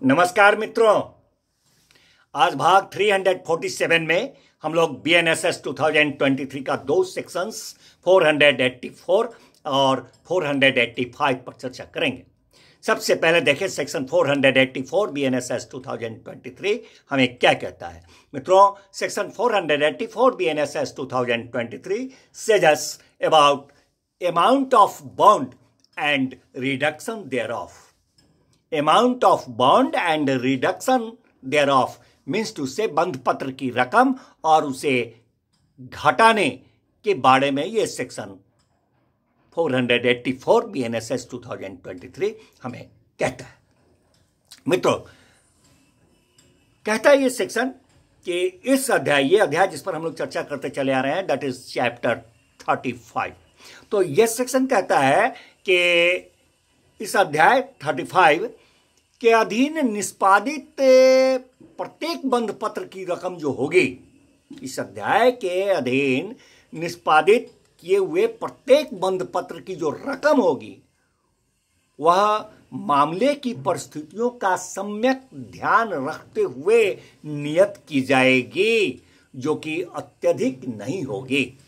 नमस्कार मित्रों, आज भाग 347 में हम लोग BNSS 2023 का दो सेक्शंस 484 और 485 पर चर्चा करेंगे। सबसे पहले देखें सेक्शन 484 BNSS 2023 हमें क्या कहता है। मित्रों, section 484 BNSS 2023 says about amount of bond and reduction thereof. Amount of bond and reduction thereof means to say बंध पत्र की रकम और उसे घटाने के बारे में ये सेक्शन 484 BNSS 2023 हमें कहता है। मित्रों, कहता है ये सेक्शन कि इस ये अध्याय जिस पर हम लोग चर्चा करते चले आ रहे हैं, दैट इज चैप्टर 35। तो ये सेक्शन कहता है कि इस अध्याय 35 के अधीन निष्पादित प्रत्येक बंध पत्र की रकम जो होगी, इस अध्याय के अधीन निष्पादित किए हुए प्रत्येक बंध पत्र की जो रकम होगी वह मामले की परिस्थितियों का सम्यक ध्यान रखते हुए नियत की जाएगी, जो कि अत्यधिक नहीं होगी।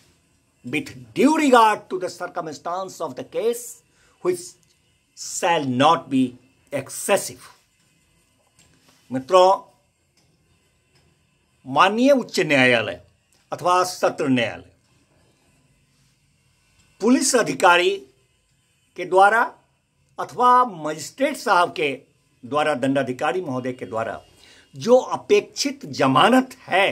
With due regard to the circumstance of the case which shall not be excessive. मित्रों, माननीय उच्च न्यायालय अथवा सत्र न्यायालय पुलिस अधिकारी के द्वारा अथवा मजिस्ट्रेट साहब के द्वारा, दंडाधिकारी महोदय के द्वारा जो अपेक्षित जमानत है,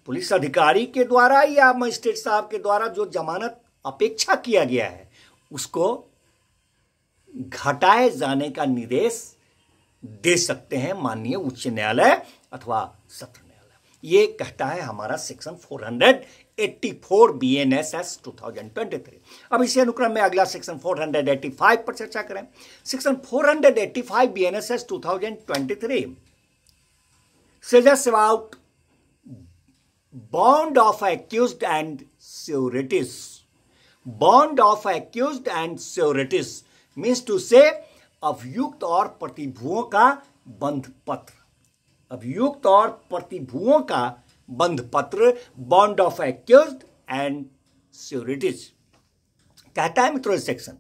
पुलिस अधिकारी के द्वारा या मजिस्ट्रेट साहब के द्वारा जो जमानत अपेक्षा किया गया है, उसको घटाए जाने का निर्देश दे सकते हैं माननीय उच्च न्यायालय अथवा सत्र न्यायालय। ये कहता है हमारा सेक्शन 484 BNSS 2023। अब इसी अनुक्रम में अगला सेक्शन 485 पर चर्चा करें। Section 485 BNSS 2023 says about bond of accused and sureties. Bond of accused and sureties means to say अभियुक्त और प्रतिभुओं का बंध पत्र। अभियुक्त और प्रतिभुओं का बंध पत्र, bond of accused and sureties. कहता है मित्रों इस सेक्शन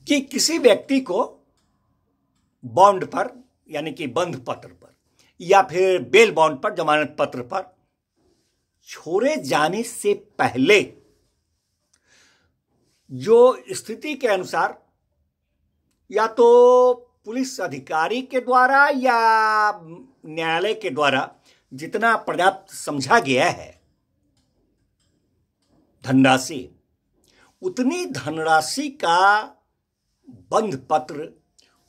कि किसी व्यक्ति को बॉन्ड पर यानी कि बंध पत्र पर या फिर बेल बॉन्ड पर, जमानत पत्र पर छोड़े जाने से पहले जो स्थिति के अनुसार या तो पुलिस अधिकारी के द्वारा या न्यायालय के द्वारा जितना पर्याप्त समझा गया है धनराशि, उतनी धनराशि का बंध पत्र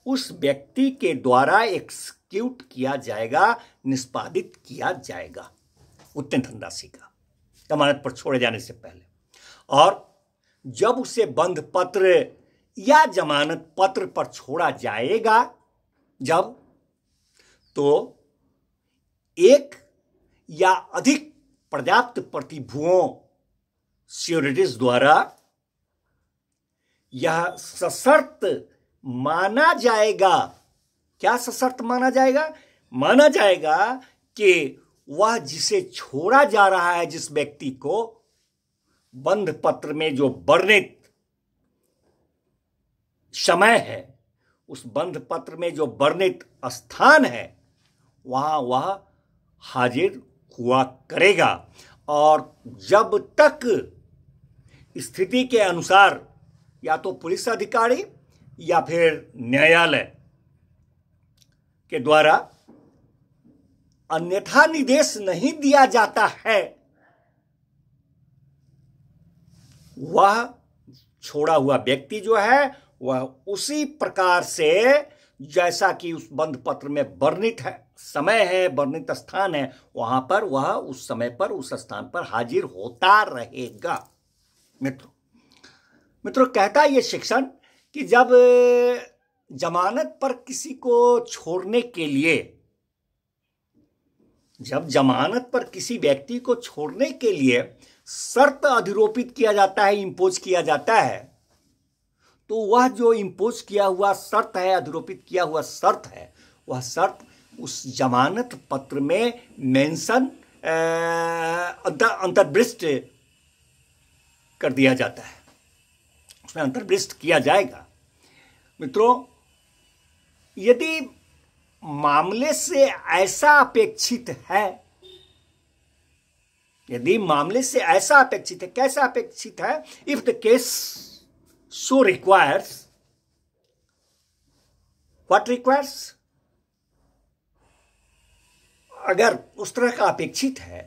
उस व्यक्ति के द्वारा एक्सिक्यूट किया जाएगा, निष्पादित किया जाएगा, उतने धनराशि का जमानत पर छोड़े जाने से पहले। और जब उसे बंध पत्र या जमानत पत्र पर छोड़ा जाएगा, जब तो एक या अधिक पर्याप्त प्रतिभुओं श्योरिटीज द्वारा यह सशर्त माना जाएगा। क्या सशर्त माना जाएगा? माना जाएगा कि वह जिसे छोड़ा जा रहा है, जिस व्यक्ति को बंध पत्र में जो वर्णित समय है, उस बंध पत्र में जो वर्णित स्थान है, वहां वह हाजिर हुआ करेगा। और जब तक स्थिति के अनुसार या तो पुलिस अधिकारी या फिर न्यायालय के द्वारा अन्यथा निर्देश नहीं दिया जाता है, वह छोड़ा हुआ व्यक्ति जो है वह उसी प्रकार से जैसा कि उस बंध पत्र में वर्णित है, समय है, वर्णित स्थान है, वहां पर वह उस समय पर उस स्थान पर हाजिर होता रहेगा। मित्रों, कहता है ये सेक्शन कि जब जमानत पर किसी को छोड़ने के लिए, जब जमानत पर किसी व्यक्ति को छोड़ने के लिए शर्त अधिरोपित किया जाता है, इंपोज किया जाता है, तो वह जो इम्पोज किया हुआ शर्त है, अधिरोपित किया हुआ शर्त है, वह शर्त उस जमानत पत्र में मेंशन अंतर्दृष्ट कर दिया जाता है, उसमें अंतर्दृष्ट किया जाएगा। मित्रों, यदि मामले से ऐसा अपेक्षित है, यदि मामले से ऐसा अपेक्षित है, कैसा अपेक्षित है? If the case so requires, what requires? अगर उस तरह का अपेक्षित है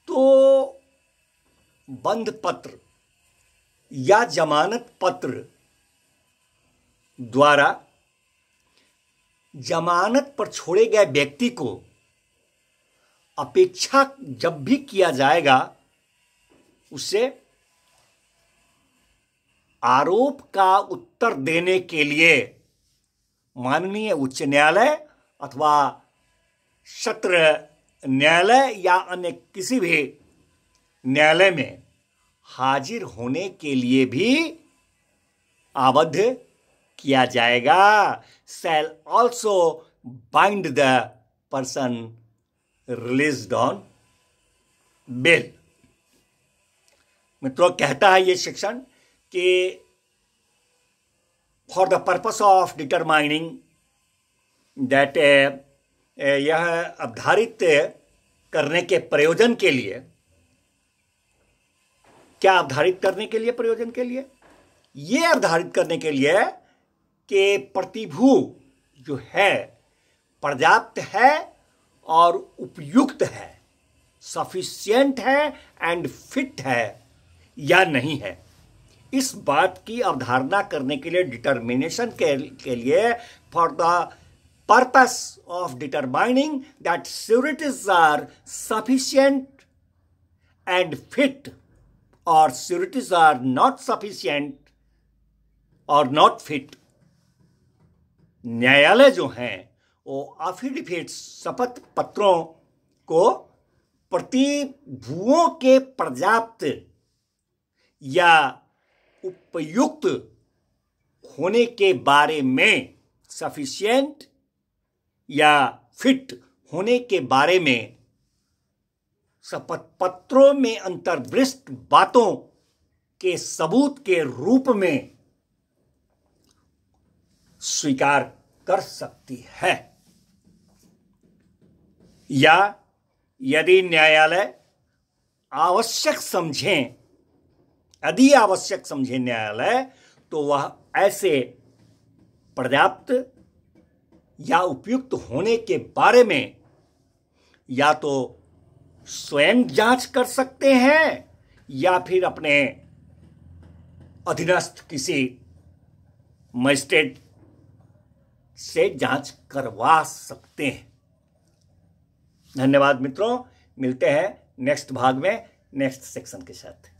तो बंध पत्र या जमानत पत्र द्वारा जमानत पर छोड़े गए व्यक्ति को अपेक्षा जब भी किया जाएगा, उसे आरोप का उत्तर देने के लिए माननीय उच्च न्यायालय अथवा सत्र न्यायालय या अन्य किसी भी न्यायालय में हाजिर होने के लिए भी आबद्ध किया जाएगा। shall also bind the person released on bail। मित्रों, कहता है ये सेक्शन कि for the purpose of determining that, यह अवधारित करने के प्रयोजन के लिए, क्या अवधारित करने के लिए, प्रयोजन के लिए, ये अवधारित करने के लिए कि प्रतिभू जो है पर्याप्त है और उपयुक्त है, सफिशिएंट है एंड फिट है या नहीं है, इस बात की अवधारणा करने के लिए, डिटर्मिनेशन के लिए, for the purpose of determining that sureties are sufficient and fit और श्योरिटीज आर नॉट सफिशिएंट और नॉट फिट, न्यायालय जो हैं वो एफिडेविट शपथ पत्रों को प्रतिभुओं के पर्याप्त या उपयुक्त होने के बारे में, सफिशिएंट या फिट होने के बारे में शपथ पत्रों में अंतर्दृष्ट बातों के सबूत के रूप में स्वीकार कर सकती है, या यदि न्यायालय आवश्यक समझें, यदि आवश्यक समझे न्यायालय, तो वह ऐसे पर्याप्त या उपयुक्त होने के बारे में या तो स्वयं जांच कर सकते हैं या फिर अपने अधीनस्थ किसी मजिस्ट्रेट से जांच करवा सकते हैं। धन्यवाद मित्रों, मिलते हैं नेक्स्ट भाग में नेक्स्ट सेक्शन के साथ।